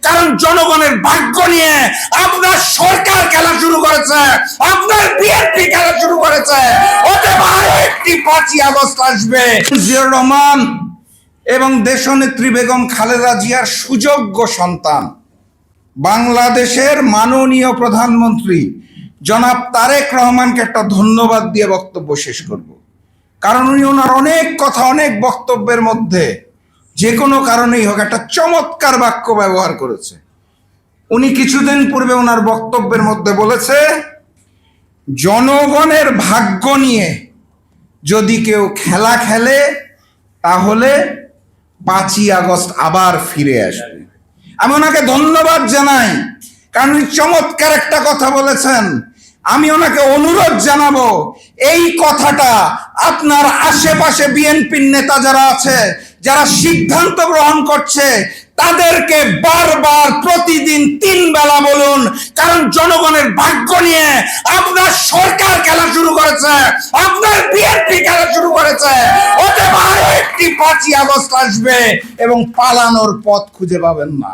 কারণ জনগণের ভাগ্য নিয়ে আপনার সরকার খেলা শুরু করেছে, আপনার বিএনপি খেলা শুরু করেছে। ওতে আরো একটি 5ই আগস্ট আসবে। জিয়াউর রহমান এবং দেশনেত্রী বেগম খালেদা জিয়ার সুযোগ্য সন্তান বাংলাদেশের মাননীয় প্রধানমন্ত্রী জনাব তারেক রহমানকে একটা ধন্যবাদ দিয়ে বক্তব্য শেষ করব। কারণ উনি ওনার অনেক কথা, অনেক বক্তব্যের মধ্যে যে কোনো কারণেই হোক একটা চমৎকার বাক্য ব্যবহার করেছে। উনি কিছুদিন পূর্বে ওনার বক্তব্যের মধ্যে বলেছে, জনগণের ভাগ্য নিয়ে যদি কেউ খেলা খেলে তাহলে 5ই আগস্ট আবার ফিরে আসবে। আমি ওনাকে ধন্যবাদ জানাই, কারণ চমৎকার একটা কথা বলেছেন। আমি ওনাকে অনুরোধ জানাবো, এই কথাটা আপনার আশেপাশে বিএনপির নেতা যারা আছে, যারা সিদ্ধান্ত গ্রহণ করছে, তাদেরকে বারবার প্রতিদিন 3 বেলা বলুন। কারণ জনগণের ভাগ্য নিয়ে আপনার সরকার খেলা শুরু করেছে, আপনার বিএনপি খেলা শুরু করেছে। ওতে আরো একটি 5ই আগস্ট আসবে এবং পালানোর পথ খুঁজে পাবেন না।